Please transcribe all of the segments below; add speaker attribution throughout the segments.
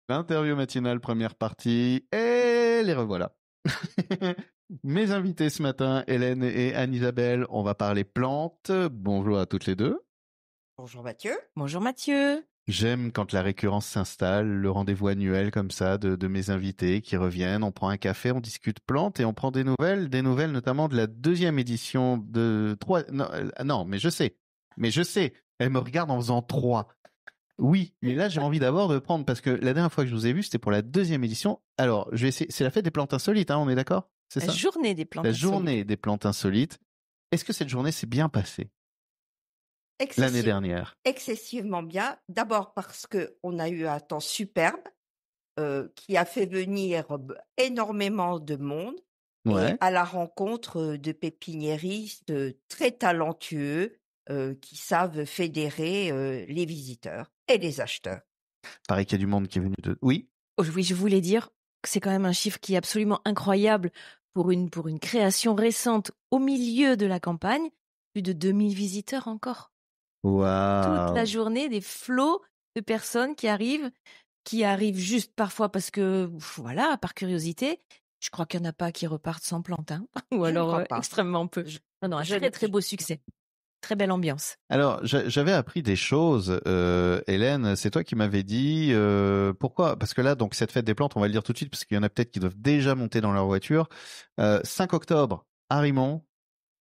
Speaker 1: L'interview matinale, première partie, et les revoilà. Mes invités ce matin, Hélène et Anne-Isabelle, on va parler plantes. Bonjour à toutes les deux.
Speaker 2: Bonjour Mathieu.
Speaker 3: Bonjour Mathieu.
Speaker 1: J'aime quand la récurrence s'installe, le rendez-vous annuel comme ça de mes invités qui reviennent. On prend un café, on discute plantes et on prend des nouvelles notamment de la deuxième édition de 3. Non, mais je sais. Elle me regarde en faisant 3. Oui, mais là j'ai envie d'abord de prendre parce que la dernière fois que je vous ai vu, c'était pour la deuxième édition. Alors, je vais essayer. C'est la fête des plantes insolites, hein, on est d'accord? C'est ça?
Speaker 3: La journée des plantes
Speaker 1: La
Speaker 3: insolites.
Speaker 1: journée des plantes insolites. Est-ce que cette journée s'est bien passée l'année dernière?
Speaker 2: Excessivement bien. D'abord parce que on a eu un temps superbe qui a fait venir énormément de monde et
Speaker 1: Ouais.
Speaker 2: à la rencontre de pépiniéristes très talentueux qui savent fédérer les visiteurs et les acheteurs.
Speaker 1: Pareil qu'il y a du monde qui est venu de. Oui.
Speaker 3: Oh, oui, je voulais dire que c'est quand même un chiffre qui est absolument incroyable pour une création récente au milieu de la campagne. Plus de 2000 visiteurs encore.
Speaker 1: Waouh.
Speaker 3: Toute la journée, des flots de personnes qui arrivent juste parfois parce que, voilà, par curiosité. Je crois qu'il n'y en a pas qui repartent sans plantes, hein. Ou alors extrêmement peu. Non, un très très beau succès. Très belle ambiance.
Speaker 1: Alors, j'avais appris des choses, Hélène. C'est toi qui m'avais dit pourquoi. Parce que là, donc cette fête des plantes, on va le dire tout de suite, parce qu'il y en a peut-être qui doivent déjà monter dans leur voiture. 5 octobre à Rimont.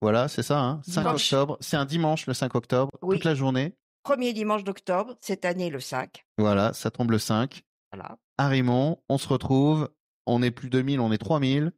Speaker 1: Voilà, c'est ça. Hein, 5
Speaker 2: Dimanche.
Speaker 1: octobre. C'est un dimanche, le 5 octobre.
Speaker 2: Oui.
Speaker 1: Toute la journée.
Speaker 2: Premier dimanche d'octobre, cette année le 5.
Speaker 1: Voilà, ça tombe le 5.
Speaker 2: Voilà.
Speaker 1: À Rimont, on se retrouve. On est plus de 2000, on est 3000,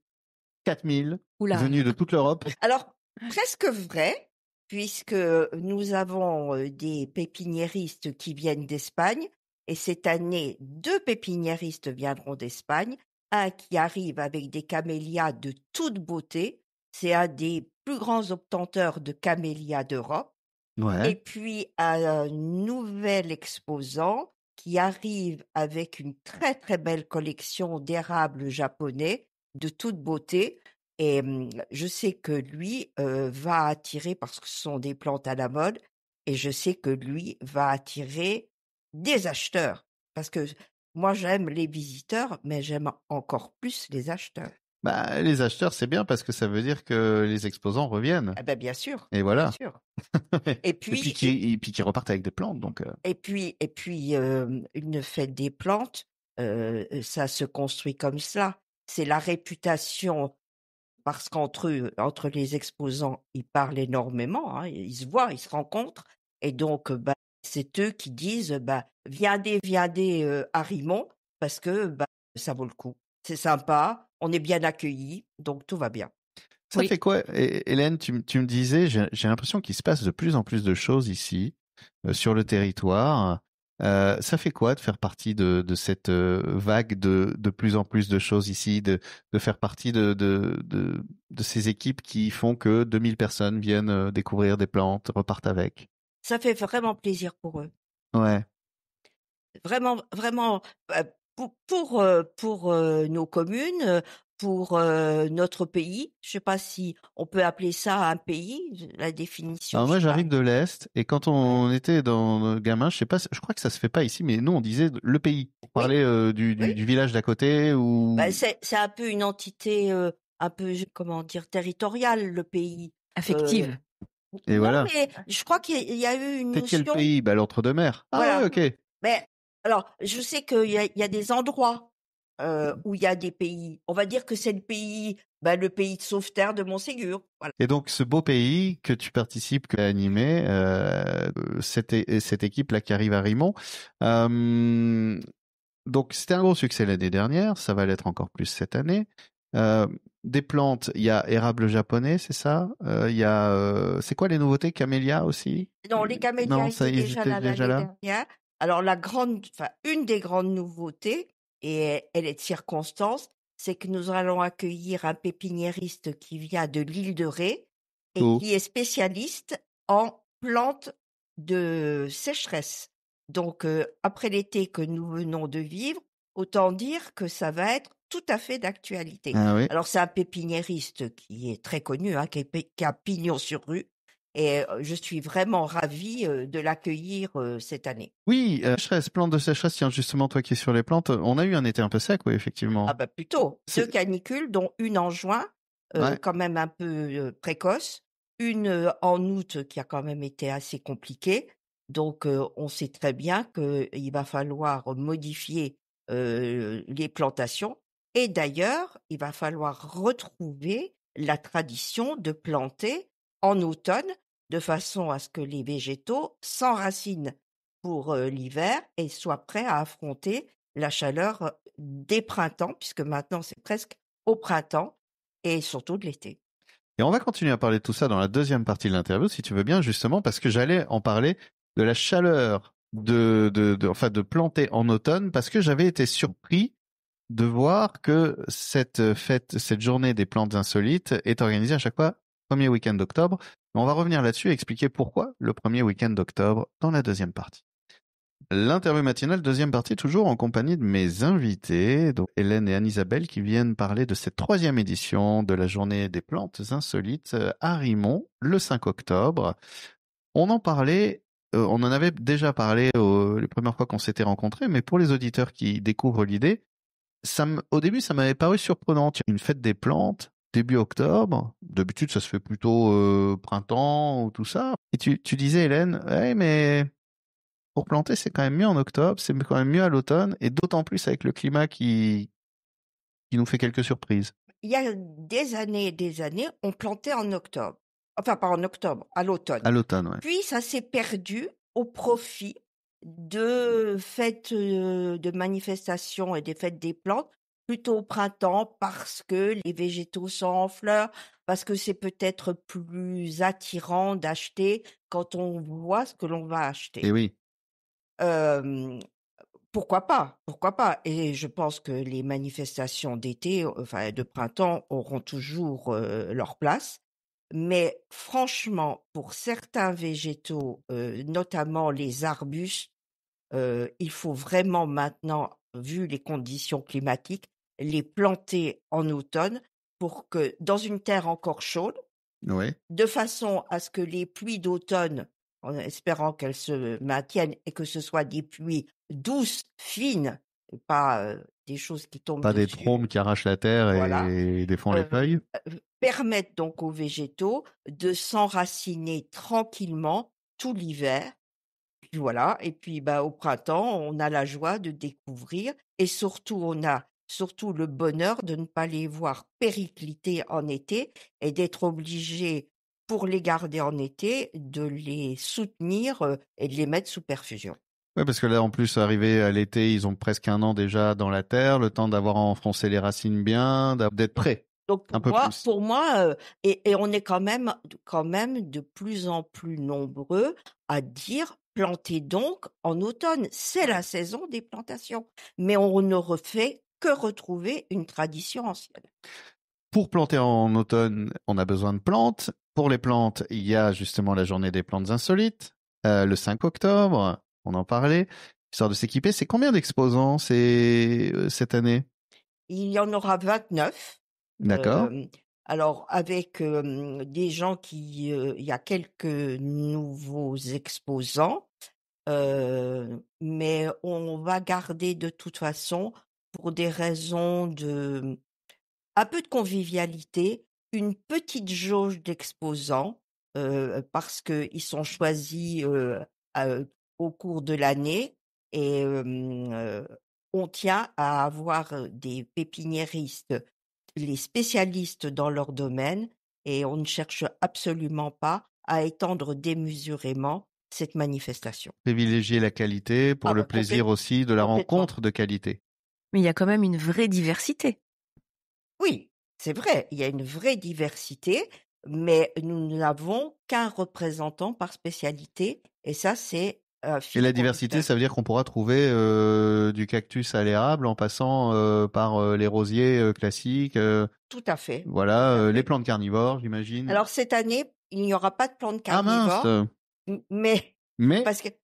Speaker 1: 4000 venus de toute l'Europe.
Speaker 2: Alors, presque vrai, puisque nous avons des pépiniéristes qui viennent d'Espagne, et cette année, 2 pépiniéristes viendront d'Espagne, un qui arrive avec des camélias de toute beauté, c'est un des plus grands obtenteurs de camélias d'Europe,
Speaker 1: Ouais.
Speaker 2: et puis un nouvel exposant qui arrive avec une très très belle collection d'érables japonais de toute beauté. Et je sais que lui va attirer, parce que ce sont des plantes à la mode, et je sais que lui va attirer des acheteurs. Parce que moi, j'aime les visiteurs, mais j'aime encore plus les acheteurs.
Speaker 1: Bah, les acheteurs, c'est bien parce que ça veut dire que les exposants reviennent.
Speaker 2: Ah ben, bien sûr.
Speaker 1: Et voilà.
Speaker 2: Bien sûr. Et puis
Speaker 1: qui repartent avec des plantes, donc.
Speaker 2: Et puis, une fête des plantes, ça se construit comme cela. C'est la réputation, parce entre les exposants, ils parlent énormément, hein, ils se voient, ils se rencontrent, et donc, c'est eux qui disent, viendez à Rimont, parce que ça vaut le coup. C'est sympa, on est bien accueillis, donc tout va bien.
Speaker 1: Ça fait quoi, Hélène, tu me disais, j'ai l'impression qu'il se passe de plus en plus de choses ici, sur le territoire. Ça fait quoi de faire partie de cette vague de plus en plus de choses ici, de faire partie de ces équipes qui font que 2000 personnes viennent découvrir des plantes, repartent avec?
Speaker 2: Ça fait vraiment plaisir pour eux.
Speaker 1: Ouais.
Speaker 2: Vraiment, vraiment, pour nos communes, pour notre pays. Je sais pas si on peut appeler ça un pays, la définition.
Speaker 1: Alors moi, j'arrive de l'Est, et quand on était dans gamin, je sais pas, je crois que ça se fait pas ici, mais nous on disait le pays. On parlait du village d'à côté ou.
Speaker 2: C'est un peu une entité, un peu, comment dire, territoriale, le pays.
Speaker 3: Affective.
Speaker 1: Et
Speaker 2: non,
Speaker 1: voilà.
Speaker 2: mais je crois qu'il y a eu une notion.
Speaker 1: C'est quel pays? L'Entre-deux-Mers.
Speaker 2: Voilà.
Speaker 1: Ah, ok.
Speaker 2: Mais alors, je sais qu'il y a des endroits où il y a des pays. On va dire que c'est le pays de Sauveterre de Montségur. Voilà.
Speaker 1: Et donc, ce beau pays que tu participes, que tu as animé, cette équipe-là qui arrive à Rimont, donc c'était un gros succès l'année dernière, ça va l'être encore plus cette année. Des plantes, il y a érable japonais, c'est ça? Il y a, c'est quoi les nouveautés? Camélia aussi?
Speaker 2: Non, les camélias étaient déjà là l'année dernière. Alors une des grandes nouveautés, et elle est de circonstance, c'est que nous allons accueillir un pépiniériste qui vient de l'île de Ré et qui est spécialiste en plantes de sécheresse. Donc, après l'été que nous venons de vivre, autant dire que ça va être tout à fait d'actualité.
Speaker 1: Ah oui.
Speaker 2: Alors, c'est un pépiniériste qui est très connu, hein, qui a pignon sur rue. Et je suis vraiment ravie de l'accueillir cette année.
Speaker 1: Oui, sécheresse, plantes de sécheresse, tiens, justement, toi qui es sur les plantes, on a eu un été un peu sec, oui, effectivement.
Speaker 2: Ah bah plutôt, 2 canicules, dont une en juin, quand même un peu précoce, une en août qui a quand même été assez compliquée. Donc on sait très bien qu'il va falloir modifier les plantations. Et d'ailleurs, il va falloir retrouver la tradition de planter en automne, de façon à ce que les végétaux s'enracinent pour l'hiver et soient prêts à affronter la chaleur des printemps, puisque maintenant c'est presque au printemps, et surtout de l'été.
Speaker 1: Et on va continuer à parler de tout ça dans la deuxième partie de l'interview, si tu veux bien, justement, parce que j'allais en parler de la chaleur de planter en automne, parce que j'avais été surpris de voir que cette fête, cette journée des plantes insolites est organisée à chaque fois premier week-end d'octobre. On va revenir là-dessus et expliquer pourquoi le premier week-end d'octobre dans la deuxième partie. L'interview matinale, deuxième partie, toujours en compagnie de mes invités, donc Hélène et Anne-Isabelle, qui viennent parler de cette troisième édition de la journée des plantes insolites à Rimont, le 5 octobre. On en parlait, on en avait déjà parlé les premières fois qu'on s'était rencontrés, mais pour les auditeurs qui découvrent l'idée, au début, ça m'avait paru surprenant. Une fête des plantes, début octobre. D'habitude, ça se fait plutôt printemps ou tout ça. Et tu disais, Hélène, ouais, mais pour planter, c'est quand même mieux en octobre, c'est quand même mieux à l'automne, et d'autant plus avec le climat qui nous fait quelques surprises.
Speaker 2: Il y a des années, on plantait en octobre. Enfin, pas en octobre, à l'automne.
Speaker 1: À l'automne, ouais.
Speaker 2: Puis, ça s'est perdu au profit de fêtes de manifestations et des fêtes des plantes, plutôt au printemps, parce que les végétaux sont en fleurs, parce que c'est peut-être plus attirant d'acheter quand on voit ce que l'on va acheter.
Speaker 1: Et oui.
Speaker 2: Pourquoi pas? Pourquoi pas? Et je pense que les manifestations d'été, enfin de printemps, auront toujours leur place. Mais franchement, pour certains végétaux, notamment les arbustes, il faut vraiment maintenant, vu les conditions climatiques, les planter en automne pour que, dans une terre encore chaude,
Speaker 1: Ouais.
Speaker 2: de façon à ce que les pluies d'automne, en espérant qu'elles se maintiennent et que ce soit des pluies douces, fines, et pas des choses qui tombent
Speaker 1: Pas des
Speaker 2: dessus.
Speaker 1: trombes qui arrachent la terre
Speaker 2: Voilà.
Speaker 1: et défont les feuilles.
Speaker 2: Permettent donc aux végétaux de s'enraciner tranquillement tout l'hiver. Puis voilà. Et puis au printemps, on a la joie de découvrir, et surtout on a surtout le bonheur de ne pas les voir péricliter en été et d'être obligé, pour les garder en été, de les soutenir et de les mettre sous perfusion.
Speaker 1: Ouais, parce que là, en plus, arrivé à l'été, ils ont presque un an déjà dans la terre, le temps d'avoir enfoncé les racines bien, d'être prêts.
Speaker 2: Donc
Speaker 1: un peu plus.
Speaker 2: pour moi, et on est quand même de plus en plus nombreux à dire: «Plantez donc en automne, c'est la saison des plantations». Mais on ne refait que retrouver une tradition ancienne.
Speaker 1: Pour planter en automne, on a besoin de plantes. Pour les plantes, il y a justement la journée des plantes insolites, le 5 octobre, on en parlait, histoire de s'équiper. C'est combien d'exposants cette année?
Speaker 2: Il y en aura 29.
Speaker 1: D'accord.
Speaker 2: Alors avec des gens il y a quelques nouveaux exposants, mais on va garder de toute façon, pour des raisons un peu de convivialité, une petite jauge d'exposants, parce qu'ils sont choisis au cours de l'année, et on tient à avoir des pépiniéristes, les spécialistes dans leur domaine, et on ne cherche absolument pas à étendre démesurément cette manifestation.
Speaker 1: Privilégier la qualité pour le plaisir aussi de la rencontre de qualité.
Speaker 3: Mais il y a quand même une vraie diversité.
Speaker 2: Oui, c'est vrai, il y a une vraie diversité, mais nous n'avons qu'un représentant par spécialité, et ça, c'est
Speaker 1: Et la diversité, ça veut dire qu'on pourra trouver du cactus à l'érable en passant par les rosiers classiques.
Speaker 2: Tout à fait.
Speaker 1: Voilà,
Speaker 2: tout à fait.
Speaker 1: Les plantes carnivores, j'imagine.
Speaker 2: Alors cette année, il n'y aura pas de plantes carnivores, mais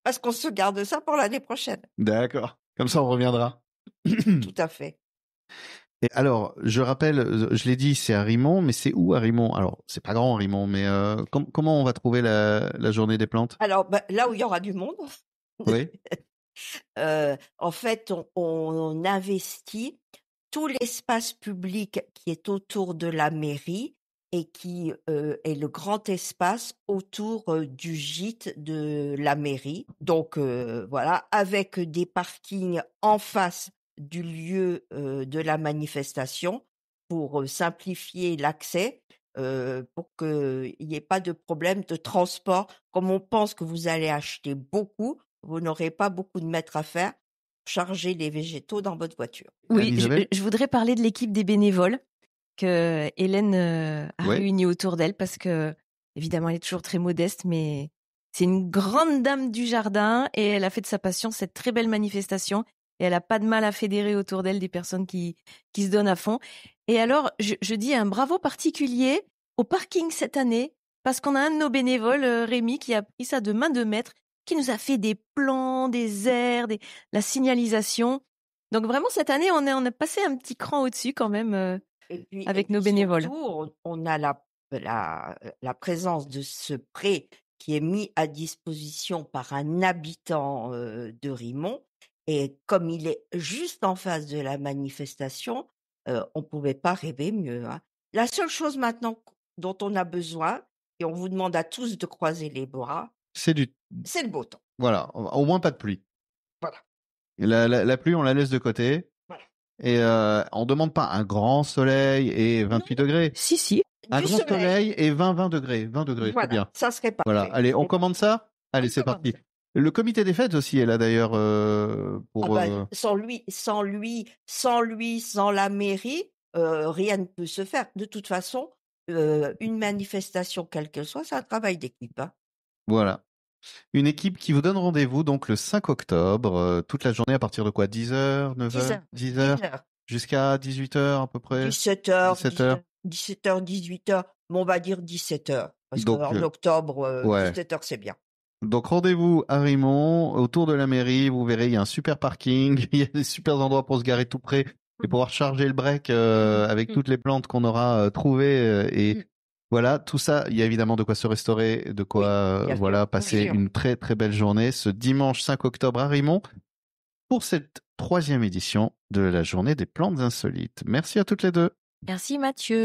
Speaker 2: parce qu'on se garde ça pour l'année prochaine.
Speaker 1: D'accord, comme ça on reviendra.
Speaker 2: Tout à fait.
Speaker 1: Et alors, je rappelle, je l'ai dit, c'est à Rimont, mais c'est où à Rimont? Alors, c'est pas grand Rimont, mais comment on va trouver la journée des plantes?
Speaker 2: Alors, là où il y aura du monde.
Speaker 1: Oui.
Speaker 2: En fait, on investit tout l'espace public qui est autour de la mairie et qui est le grand espace autour du gîte de la mairie. Donc voilà, avec des parkings en face du lieu de la manifestation pour simplifier l'accès, pour qu'il n'y ait pas de problème de transport. Comme on pense que vous allez acheter beaucoup, vous n'aurez pas beaucoup de mètres à faire. Charger les végétaux dans votre voiture.
Speaker 3: Oui, je voudrais parler de l'équipe des bénévoles que Hélène a réunie autour d'elle parce que, évidemment, elle est toujours très modeste, mais c'est une grande dame du jardin et elle a fait de sa passion cette très belle manifestation et elle n'a pas de mal à fédérer autour d'elle des personnes qui se donnent à fond. Et alors, je dis un bravo particulier au parking cette année parce qu'on a un de nos bénévoles, Rémi, qui a pris ça de main de maître, qui nous a fait des plans, des aires, la signalisation. Donc vraiment, cette année, on a passé un petit cran au-dessus quand même avec nos bénévoles.
Speaker 2: Surtout, on a la présence de ce pré qui est mis à disposition par un habitant de Rimont. Et comme il est juste en face de la manifestation, on ne pouvait pas rêver mieux. Hein. La seule chose maintenant dont on a besoin, et on vous demande à tous de croiser les bras, c'est le beau temps.
Speaker 1: Voilà, au moins pas de pluie.
Speaker 2: Voilà.
Speaker 1: La pluie, on la laisse de côté.
Speaker 2: Voilà.
Speaker 1: Et on demande pas un grand soleil et 28 degrés.
Speaker 3: Si.
Speaker 1: Un grand soleil et 20 degrés. 20 degrés,
Speaker 2: voilà,
Speaker 1: c'est bien.
Speaker 2: Ça serait parfait.
Speaker 1: Voilà, allez, on commande ça? Allez, c'est parti. Le comité des fêtes aussi est là d'ailleurs pour.
Speaker 2: Sans lui, sans la mairie, rien ne peut se faire. De toute façon, une manifestation quelle qu'elle soit, c'est un travail d'équipe. Hein.
Speaker 1: Voilà. Une équipe qui vous donne rendez-vous donc le 5 octobre, toute la journée à partir de quoi? 10h, 9h? 10h jusqu'à 18h à peu près?
Speaker 2: 17h, 18h, mais on va dire 17h. Parce qu'en octobre, 17h, c'est bien.
Speaker 1: Donc rendez-vous à Rimont, autour de la mairie, vous verrez, il y a un super parking, il y a des super endroits pour se garer tout près et pouvoir charger le break avec toutes les plantes qu'on aura trouvées et voilà, tout ça, il y a évidemment de quoi se restaurer, de quoi passer une très très belle journée ce dimanche 5 octobre à Rimont pour cette 3e édition de la journée des plantes insolites. Merci à toutes les deux.
Speaker 3: Merci Mathieu.